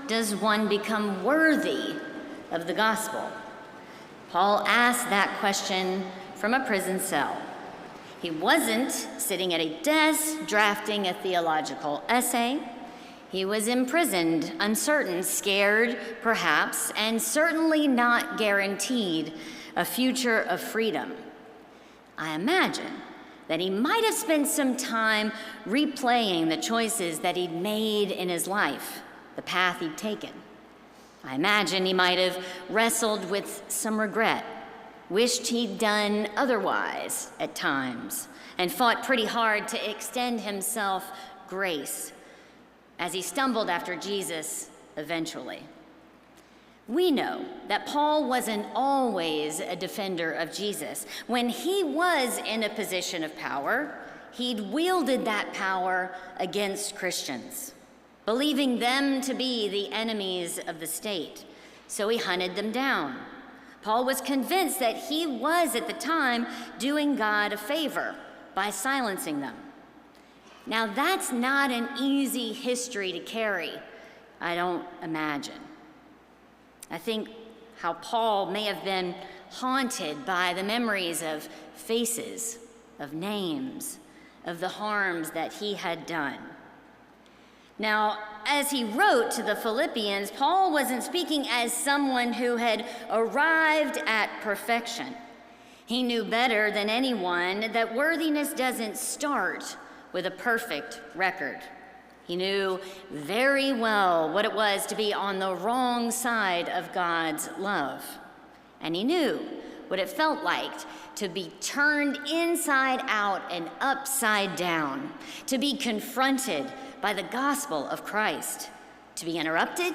does one become worthy of the gospel? Paul asked that question from a prison cell. He wasn't sitting at a desk drafting a theological essay. He was imprisoned, uncertain, scared, perhaps, and certainly not guaranteed a future of freedom. I imagine that he might have spent some time replaying the choices that he'd made in his life, the path he'd taken. I imagine he might have wrestled with some regret, wished he'd done otherwise at times, and fought pretty hard to extend himself grace as he stumbled after Jesus eventually. We know that Paul wasn't always a defender of Jesus. When he was in a position of power, he'd wielded that power against Christians, believing them to be the enemies of the state. So he hunted them down. Paul was convinced that he was, at the time, doing God a favor by silencing them. Now, that's not an easy history to carry, I don't imagine. I think how Paul may have been haunted by the memories of faces, of names, of the harms that he had done. Now, as he wrote to the Philippians, Paul wasn't speaking as someone who had arrived at perfection. He knew better than anyone that worthiness doesn't start with a perfect record. He knew very well what it was to be on the wrong side of God's love. And he knew what it felt like to be turned inside out and upside down, to be confronted by the gospel of Christ, to be interrupted,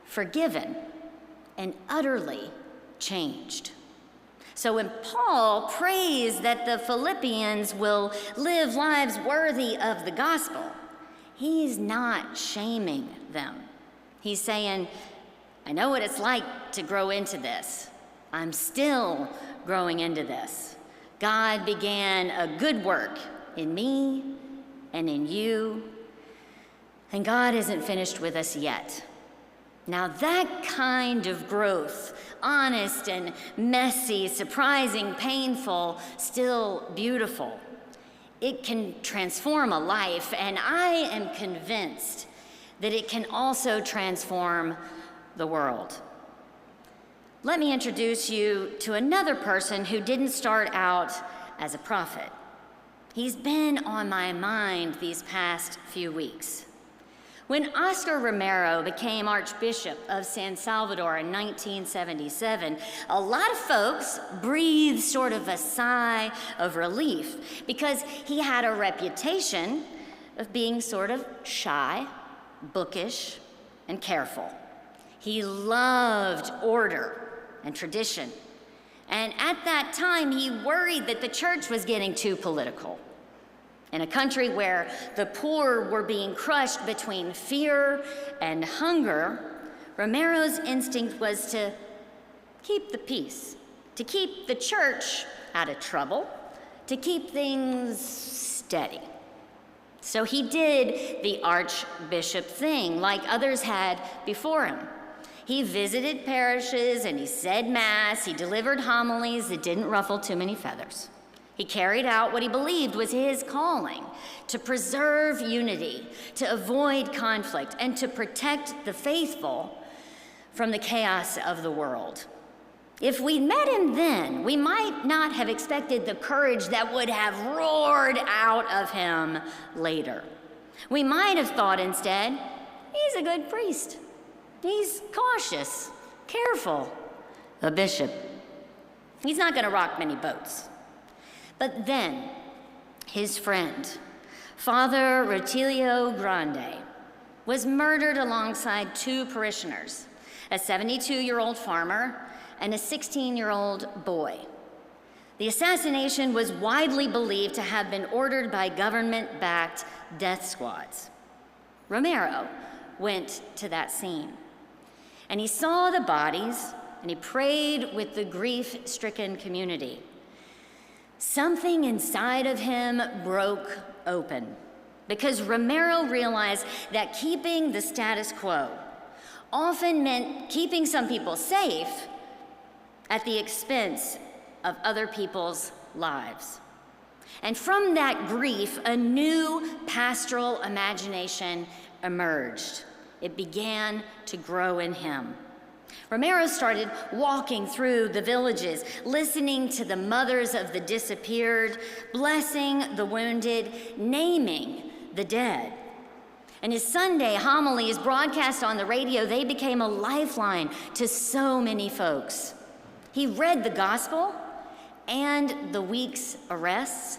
forgiven, and utterly changed. So when Paul prays that the Philippians will live lives worthy of the gospel, he's not shaming them. He's saying, I know what it's like to grow into this. I'm still growing into this. God began a good work in me and in you, and God isn't finished with us yet. Now that kind of growth, honest and messy, surprising, painful, still beautiful, it can transform a life, and I am convinced that it can also transform the world. Let me introduce you to another person who didn't start out as a prophet. He's been on my mind these past few weeks. When Oscar Romero became Archbishop of San Salvador in 1977, a lot of folks breathed sort of a sigh of relief because he had a reputation of being sort of shy, bookish, and careful. He loved order and tradition. And at that time, he worried that the church was getting too political. In a country where the poor were being crushed between fear and hunger, Romero's instinct was to keep the peace, to keep the church out of trouble, to keep things steady. So he did the archbishop thing like others had before him. He visited parishes and he said mass, he delivered homilies that didn't ruffle too many feathers. He carried out what he believed was his calling, to preserve unity, to avoid conflict, and to protect the faithful from the chaos of the world. If we'd met him then, we might not have expected the courage that would have roared out of him later. We might have thought instead, he's a good priest. He's cautious, careful, a bishop. He's not going to rock many boats. But then, his friend, Father Rutilio Grande, was murdered alongside two parishioners, a 72-year-old farmer and a 16-year-old boy. The assassination was widely believed to have been ordered by government-backed death squads. Romero went to that scene, and he saw the bodies, and he prayed with the grief-stricken community. Something inside of him broke open because Romero realized that keeping the status quo, often meant keeping some people safe at the expense of other people's lives. And from that grief, a new pastoral imagination emerged. It began to grow in him. Romero started walking through the villages, listening to the mothers of the disappeared, blessing the wounded, naming the dead. And his Sunday homilies broadcast on the radio, they became a lifeline to so many folks. He read the gospel and the week's arrests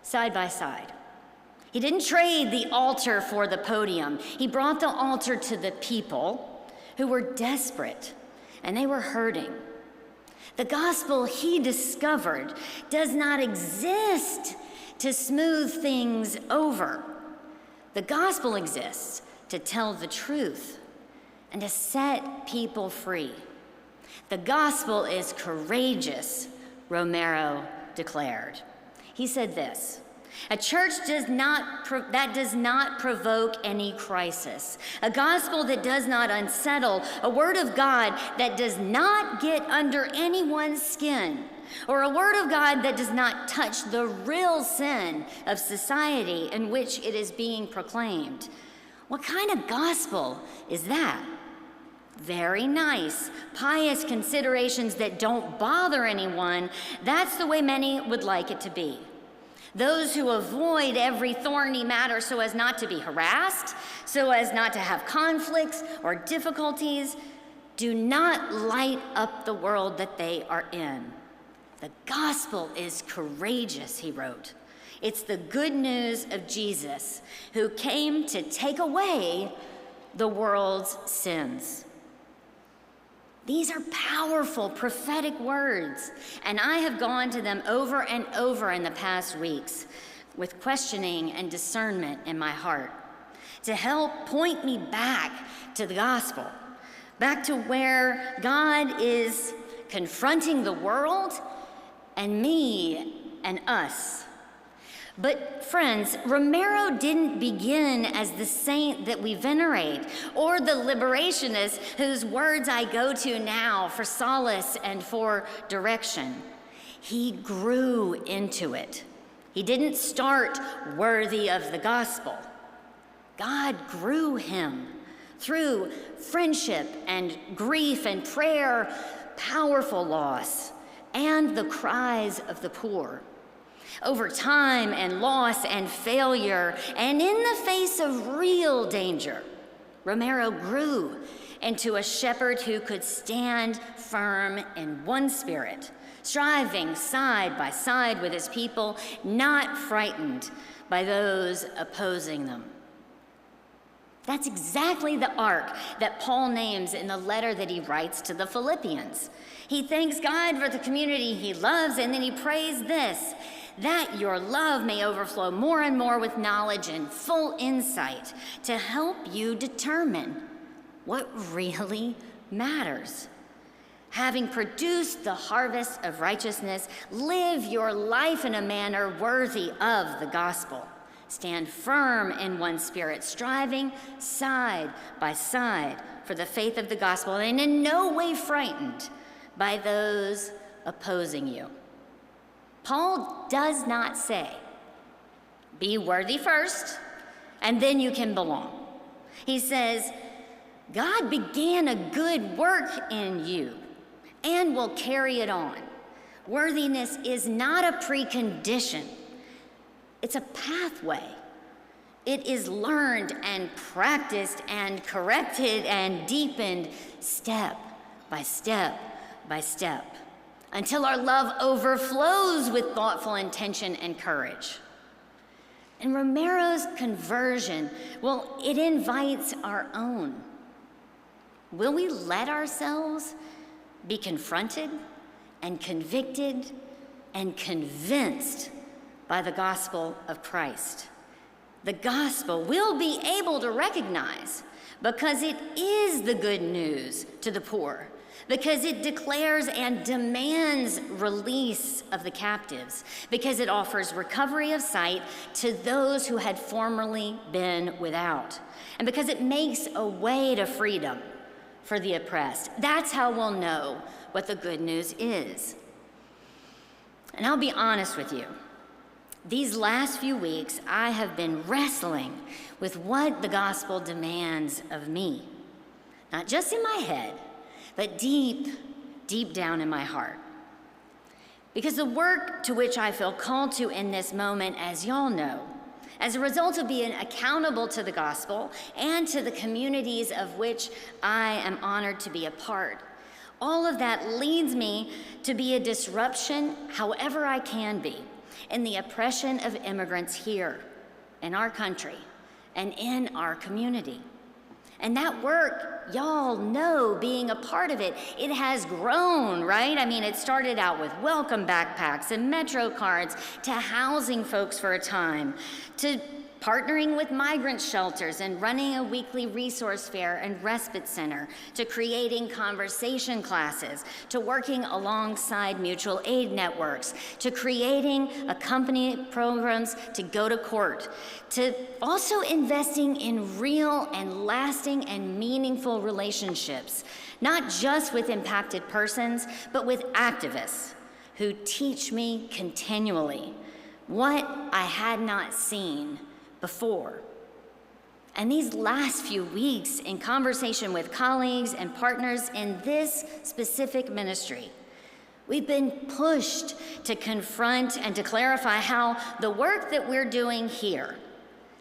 side by side. He didn't trade the altar for the podium. He brought the altar to the people who were desperate and they were hurting. The gospel he discovered does not exist to smooth things over. The gospel exists to tell the truth and to set people free. The gospel is courageous, Romero declared. He said this: a church that does not provoke any crisis, a gospel that does not unsettle, a word of God that does not get under anyone's skin, or a word of God that does not touch the real sin of society in which it is being proclaimed. What kind of gospel is that? Very nice, pious considerations that don't bother anyone. That's the way many would like it to be. Those who avoid every thorny matter so as not to be harassed, so as not to have conflicts or difficulties, do not light up the world that they are in. The gospel is courageous, he wrote. It's the good news of Jesus, who came to take away the world's sins. These are powerful prophetic words, and I have gone to them over and over in the past weeks with questioning and discernment in my heart to help point me back to the gospel, back to where God is confronting the world and me and us. But friends, Romero didn't begin as the saint that we venerate or the liberationist whose words I go to now for solace and for direction. He grew into it. He didn't start worthy of the gospel. God grew him through friendship and grief and prayer, powerful loss, and the cries of the poor. Over time and loss and failure, and in the face of real danger, Romero grew into a shepherd who could stand firm in one spirit, striving side by side with his people, not frightened by those opposing them. That's exactly the arc that Paul names in the letter that he writes to the Philippians. He thanks God for the community he loves, and then he prays this: that your love may overflow more and more with knowledge and full insight to help you determine what really matters. Having produced the harvest of righteousness, live your life in a manner worthy of the gospel. Stand firm in one spirit, striving side by side for the faith of the gospel, and in no way frightened by those opposing you. Paul does not say, be worthy first, and then you can belong. He says, God began a good work in you and will carry it on. Worthiness is not a precondition. It's a pathway. It is learned and practiced and corrected and deepened step by step by step, until our love overflows with thoughtful intention and courage. And Romero's conversion, well, it invites our own. Will we let ourselves be confronted and convicted and convinced by the gospel of Christ? The gospel we'll be able to recognize because it is the good news to the poor, because it declares and demands release of the captives, because it offers recovery of sight to those who had formerly been without, and because it makes a way to freedom for the oppressed. That's how we'll know what the good news is. And I'll be honest with you. These last few weeks, I have been wrestling with what the gospel demands of me. Not just in my head, but deep, deep down in my heart. Because the work to which I feel called to in this moment, as y'all know, as a result of being accountable to the gospel and to the communities of which I am honored to be a part, all of that leads me to be a disruption, however I can be, in the oppression of immigrants here in our country and in our community. And that work, y'all know, being a part of it, it has grown, right? I mean, it started out with welcome backpacks and Metro cards, to housing folks for a time, to partnering with migrant shelters and running a weekly resource fair and respite center, to creating conversation classes, to working alongside mutual aid networks, to creating accompanying programs to go to court, to also investing in real and lasting and meaningful relationships, not just with impacted persons, but with activists who teach me continually what I had not seen before. And these last few weeks, in conversation with colleagues and partners in this specific ministry, we've been pushed to confront and to clarify how the work that we're doing here,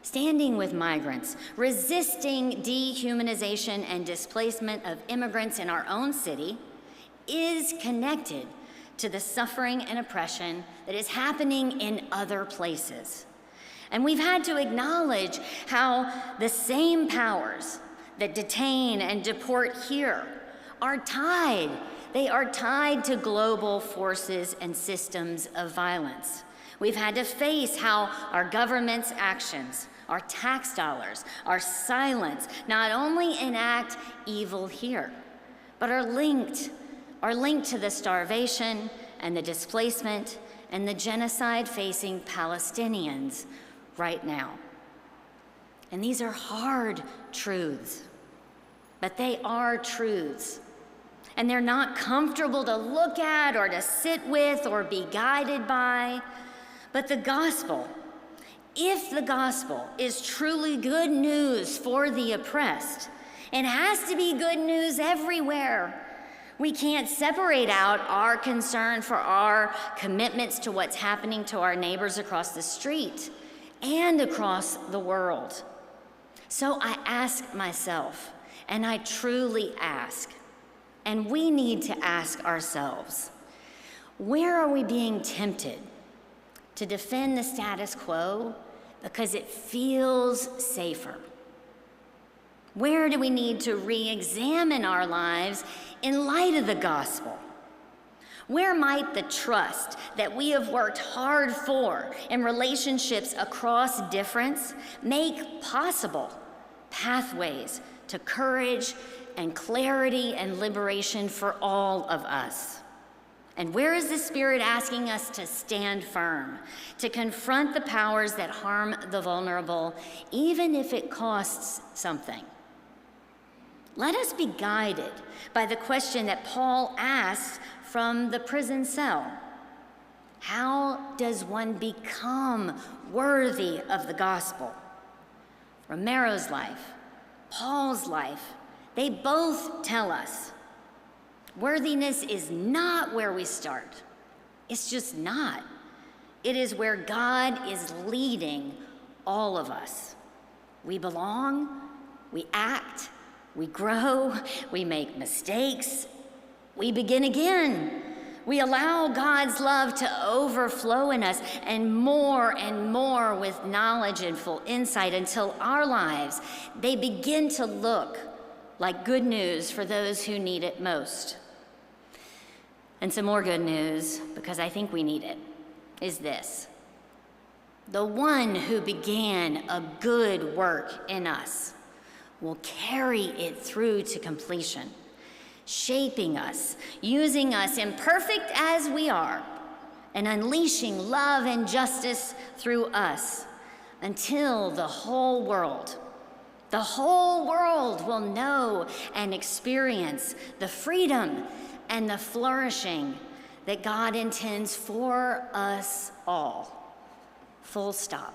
standing with migrants, resisting dehumanization and displacement of immigrants in our own city, is connected to the suffering and oppression that is happening in other places. And we've had to acknowledge how the same powers that detain and deport here are tied. They are tied to global forces and systems of violence. We've had to face how our government's actions, our tax dollars, our silence, not only enact evil here, but are linked to the starvation and the displacement and the genocide facing Palestinians right now. And these are hard truths, but they are truths. And they're not comfortable to look at or to sit with or be guided by. But the gospel, if the gospel is truly good news for the oppressed, it has to be good news everywhere. We can't separate out our concern for our commitments to what's happening to our neighbors across the street and across the world. So I ask myself, and I truly ask, and we need to ask ourselves, where are we being tempted to defend the status quo because it feels safer? Where do we need to re-examine our lives in light of the gospel? Where might the trust that we have worked hard for in relationships across difference make possible pathways to courage and clarity and liberation for all of us? And where is the Spirit asking us to stand firm, to confront the powers that harm the vulnerable, even if it costs something? Let us be guided by the question that Paul asks from the prison cell. How does one become worthy of the gospel? Romero's life, Paul's life, they both tell us worthiness is not where we start. It's just not. It is where God is leading all of us. We belong, we act, we grow, we make mistakes, we begin again. We allow God's love to overflow in us and more with knowledge and full insight until our lives, they begin to look like good news for those who need it most. And some more good news, because I think we need it, is this. The one who began a good work in us will carry it through to completion, shaping us, using us imperfect as we are, and unleashing love and justice through us until the whole world, The whole world will know and experience the freedom and the flourishing that God intends for us all. Full stop.